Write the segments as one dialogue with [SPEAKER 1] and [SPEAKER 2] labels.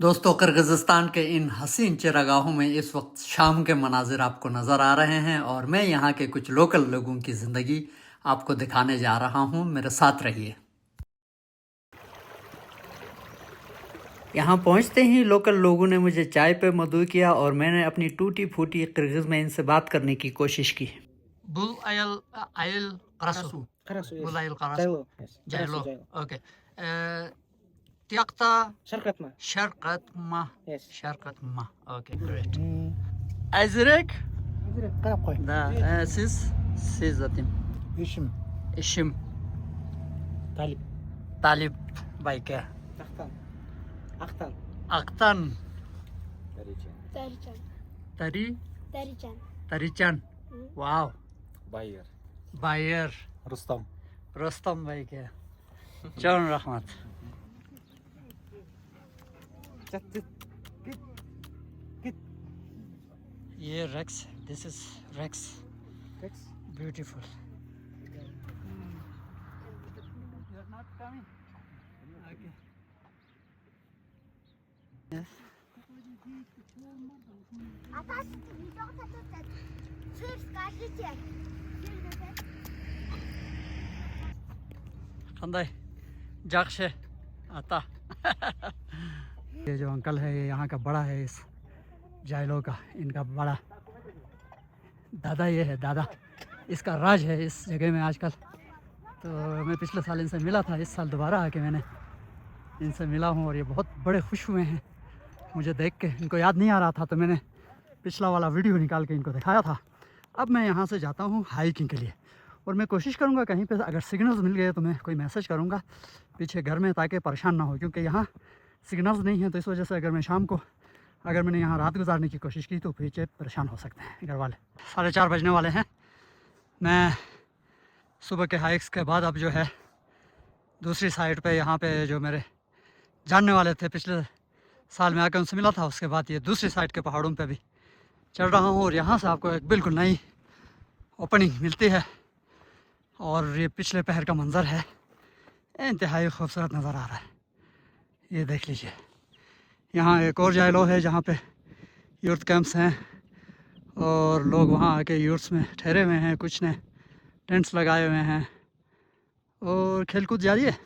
[SPEAKER 1] दोस्तों, किर्गिज़स्तान के इन हसीन चरागाहों में इस वक्त शाम के मनाजिर आपको नज़र आ रहे हैं और मैं यहाँ के कुछ लोकल लोगों की ज़िंदगी आपको दिखाने जा रहा हूँ। मेरे साथ रहिए। यहाँ पहुँचते ही लोकल लोगों ने मुझे चाय पे मदऊ किया और मैंने अपनी टूटी फूटी किर्गिज़ में इनसे बात करने की कोशिश की। बुल आयल आयल करासू
[SPEAKER 2] Karasu, yes.
[SPEAKER 1] बुल आयल करासू
[SPEAKER 2] Jailo, yes.
[SPEAKER 1] जाइलो
[SPEAKER 2] Karasu, Jailo.
[SPEAKER 1] ओके तियाक्ता
[SPEAKER 2] Sharkatma.
[SPEAKER 1] शरकतमा
[SPEAKER 2] Yes.
[SPEAKER 1] शरकतमा okay great Azrek
[SPEAKER 2] Karapkoy.
[SPEAKER 1] da siz zaten
[SPEAKER 2] Ishim.
[SPEAKER 1] eşim
[SPEAKER 2] Talib.
[SPEAKER 1] Talip Bayke
[SPEAKER 2] Aktan. Aktan.
[SPEAKER 1] Aktan
[SPEAKER 3] Tarican.
[SPEAKER 1] Tari
[SPEAKER 3] Tarican.
[SPEAKER 1] Tarican wow
[SPEAKER 4] Bayer,
[SPEAKER 1] Bayer
[SPEAKER 4] Rustam,
[SPEAKER 1] Bayke Can Rahmat ये Rex, this is Rex,
[SPEAKER 2] Rex.
[SPEAKER 1] beautiful. You're not coming. Okay. Yes. खंदाई जाक्षे आता ये जो uncle है ये यहाँ का बड़ा है इस जाइलो का, इनका बड़ा दादा ये है दादा, इसका राज है इस जगह में आजकल। तो मैं पिछले साल इनसे मिला था, इस साल दोबारा आके मैंने इनसे मिला हूँ और ये बहुत बड़े खुश हुए हैं मुझे देख के। इनको याद नहीं आ रहा था तो मैंने पिछला वाला वीडियो निकाल के इनको दिखाया था। अब मैं यहाँ से जाता हूँ हाइकिंग के लिए और मैं कोशिश करूँगा कहीं पे अगर सिग्नल्स मिल गए तो मैं कोई मैसेज करूँगा पीछे घर में, ताकि परेशान ना हो, क्योंकि यहाँ सिग्नल्स नहीं हैं। तो इस वजह से अगर मैं शाम को अगर मैंने यहाँ रात गुजारने की कोशिश की तो पीछे परेशान हो सकते हैं घर वाले। 4:30 बजने वाले हैं। मैं सुबह के हाइक्स के बाद अब जो है दूसरी साइड पे यहाँ पे जो मेरे जानने वाले थे पिछले साल में आकर उनसे मिला था, उसके बाद ये दूसरी साइड के पहाड़ों पे भी चढ़ रहा हूँ और यहाँ से आपको एक बिल्कुल नई ओपनिंग मिलती है और ये पिछले पहर का मंज़र है, इंतहाई खूबसूरत नज़र आ रहा है। ये देख लीजिए। यहाँ एक और जाइलो है जहाँ पे यूथ कैंप्स हैं और लोग वहाँ आके यूथ्स में ठहरे हुए हैं, कुछ ने टेंट्स लगाए हुए हैं और खेलकूद जारी है।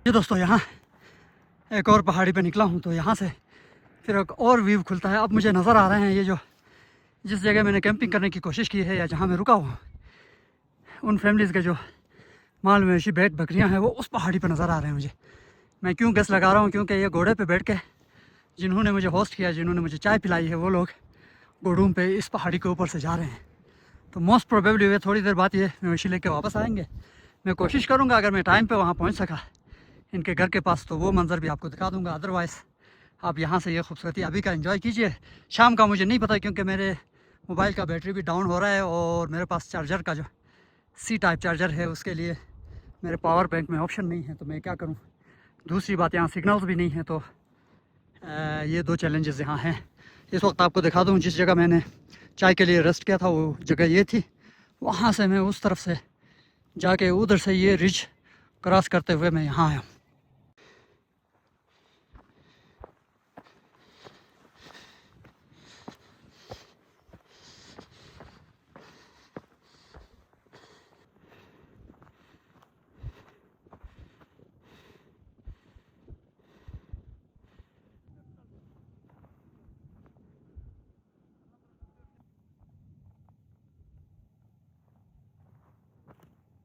[SPEAKER 1] ये दोस्तों यहाँ एक और पहाड़ी पे निकला हूँ तो यहाँ से फिर एक और व्यू खुलता है। अब मुझे नज़र आ रहे हैं ये जो जिस जगह मैंने कैंपिंग करने की कोशिश की है या जहाँ मैं रुका हुआ उन फैमिलीज़ के जो माल मवेशी भेड़ बकरियाँ हैं वो उस पहाड़ी पे नज़र आ रहे हैं मुझे। मैं क्यों गैस लगा रहा हूँ, क्योंकि ये घोड़े पे बैठ के जिन्होंने मुझे होस्ट किया, जिन्होंने मुझे चाय पिलाई है, वो लोग घोड़ों पे इस पहाड़ी के ऊपर से जा रहे हैं। तो मोस्ट प्रोबेबली वे थोड़ी देर बाद ये मवेशी लेके वापस आएंगे। मैं कोशिश करूँगा अगर मैं टाइम पे वहाँ पहुँच सका इनके घर के पास तो वो मंज़र भी आपको दिखा दूँगा। अदरवाइज़ आप यहाँ से ये खूबसूरती अभी का एंजॉय कीजिए। शाम का मुझे नहीं पता क्योंकि मेरे मोबाइल का बैटरी भी डाउन हो रहा है और मेरे पास चार्जर का जो C टाइप चार्जर है उसके लिए मेरे पावर बैंक में ऑप्शन नहीं है, तो मैं क्या करूँ। दूसरी बात यहाँ सिग्नल्स भी नहीं है, तो ये दो चैलेंजेस यहाँ हैं। इस वक्त आपको दिखा दूँ जिस जगह मैंने चाय के लिए रेस्ट किया था वो जगह ये थी। वहाँ से मैं उस तरफ से जाके उधर से ये रिज क्रॉस करते हुए मैं यहाँ आया हूँ।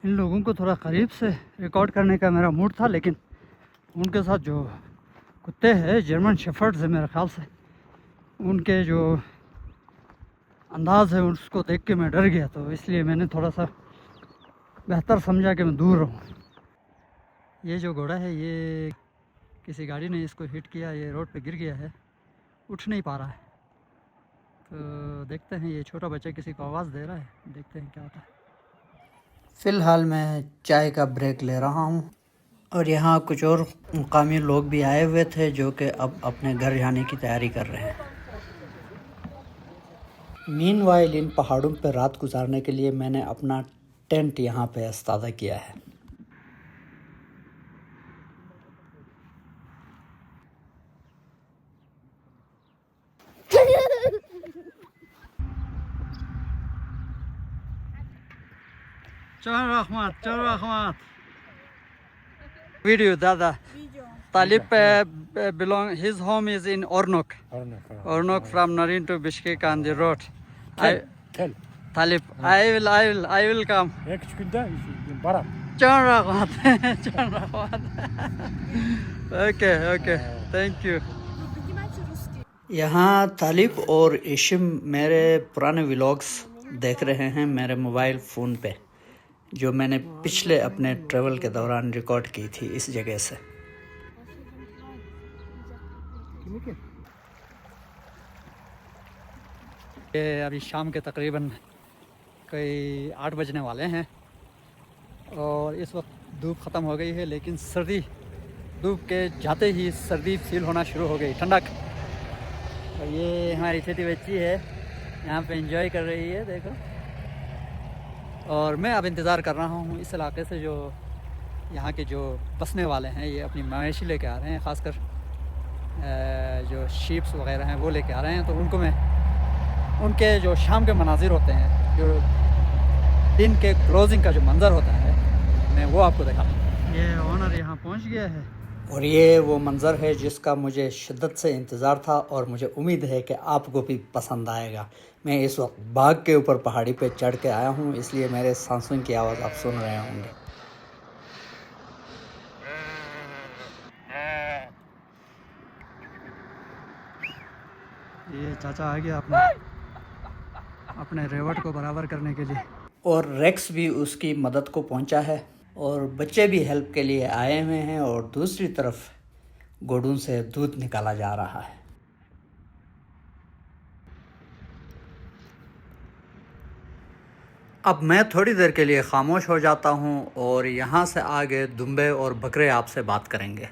[SPEAKER 1] इन लोगों को थोड़ा करीब से रिकॉर्ड करने का मेरा मूड था, लेकिन उनके साथ जो कुत्ते हैं जर्मन शेफर्ड्स है मेरे ख्याल से, उनके जो अंदाज़ है उसको देख के मैं डर गया, तो इसलिए मैंने थोड़ा सा बेहतर समझा कि मैं दूर रहूँ। ये जो घोड़ा है ये किसी गाड़ी ने इसको हिट किया, ये रोड पे गिर गया है, उठ नहीं पा रहा है। तो देखते हैं, ये छोटा बच्चा किसी को आवाज़ दे रहा है, देखते हैं क्या होता है। फ़िलहाल मैं चाय का ब्रेक ले रहा हूँ और यहाँ कुछ और मुकामी लोग भी आए हुए थे जो कि अब अपने घर जाने की तैयारी कर रहे हैं। मीनवाइल इन पहाड़ों पर रात गुजारने के लिए मैंने अपना टेंट यहाँ पे इस्तादा किया है। चल रहमत video dada Talib belong his home is in Ornok from Narin to Bishkek on the road.
[SPEAKER 2] Tel.
[SPEAKER 1] Talib I will come.
[SPEAKER 2] Küçük günde Baran.
[SPEAKER 1] Can rahmat okay thank you. यहाँ तालिब और इशिम मेरे पुराने व्लॉग्स देख रहे हैं मेरे mobile phone पे, जो मैंने पिछले अपने ट्रैवल के दौरान रिकॉर्ड की थी इस जगह से। ये अभी शाम के तकरीबन कोई 8 बजने वाले हैं और इस वक्त धूप ख़त्म हो गई है, लेकिन सर्दी धूप के जाते ही सर्दी फील होना शुरू हो गई, ठंडक। और ये हमारी छोटी बच्ची है यहाँ पे एंजॉय कर रही है, देखो। और मैं अब इंतज़ार कर रहा हूँ इस इलाके से जो यहाँ के जो बसने वाले हैं, ये अपनी मवेशी लेके आ रहे हैं, ख़ासकर जो शीप्स वगैरह हैं वो लेके आ रहे हैं। तो उनको मैं उनके जो शाम के मनाजिर होते हैं, जो दिन के क्लोजिंग का जो मंज़र होता है, मैं वो आपको दिखाता हूँ। ये ओनर यहाँ पहुँच गया है और ये वो मंज़र है जिसका मुझे शिद्दत से इंतज़ार था और मुझे उम्मीद है कि आपको भी पसंद आएगा। मैं इस वक्त बाग के ऊपर पहाड़ी पे चढ़ के आया हूँ, इसलिए मेरे सांसों की आवाज़ आप सुन रहे होंगे। ये चाचा आ गया अपने रेवट को बराबर करने के लिए, और रेक्स भी उसकी मदद को पहुंचा है और बच्चे भी हेल्प के लिए आए हुए हैं। और दूसरी तरफ गोडून से दूध निकाला जा रहा है। अब मैं थोड़ी देर के लिए ख़ामोश हो जाता हूं और यहाँ से आगे दुम्बे और बकरे आपसे बात करेंगे।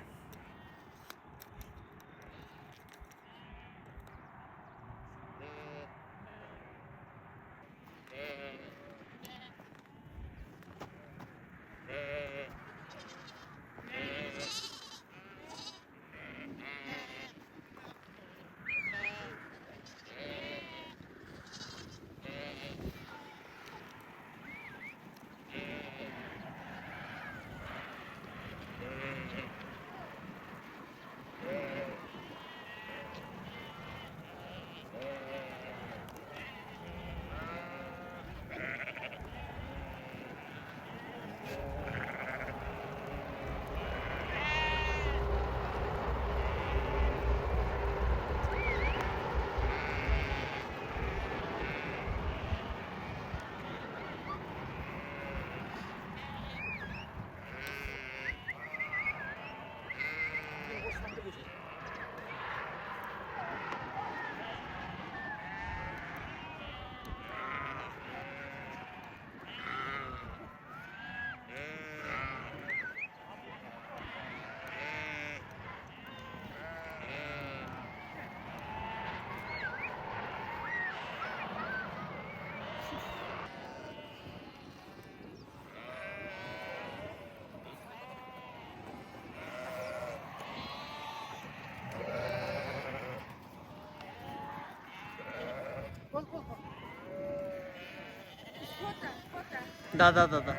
[SPEAKER 1] दादा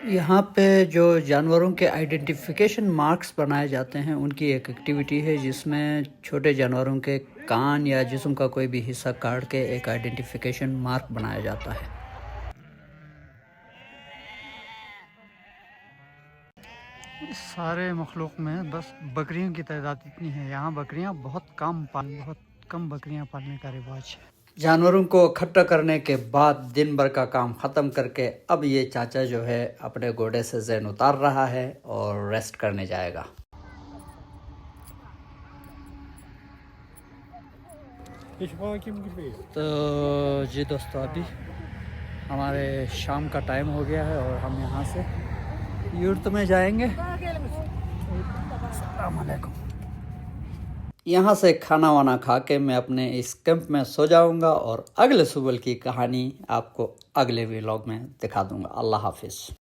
[SPEAKER 1] यहाँ पे जो जानवरों के आइडेंटिफिकेशन मार्क्स बनाए जाते हैं, उनकी एक एक्टिविटी है जिसमें छोटे जानवरों के कान या जिस्म का कोई भी हिस्सा काट के एक आइडेंटिफिकेशन मार्क बनाया जाता है। इस सारे मखलूक में बस बकरियों की तादाद इतनी है। यहाँ बकरियाँ बहुत कम बकरियाँ पालने का रिवाज है। जानवरों को इकट्ठा करने के बाद दिन भर का काम ख़त्म करके अब ये चाचा जो है अपने घोड़े से ज़ैन उतार रहा है और रेस्ट करने जाएगा। तो जी दोस्तों, अभी हमारे शाम का टाइम हो गया है और हम यहाँ से यूर्त में जाएंगे। अस्सलाम वालेकुम। यहाँ से खाना वाना खा के मैं अपने इस कैंप में सो जाऊँगा और अगले सुबह की कहानी आपको अगले व्लॉग में दिखा दूँगा। अल्लाह हाफिज़।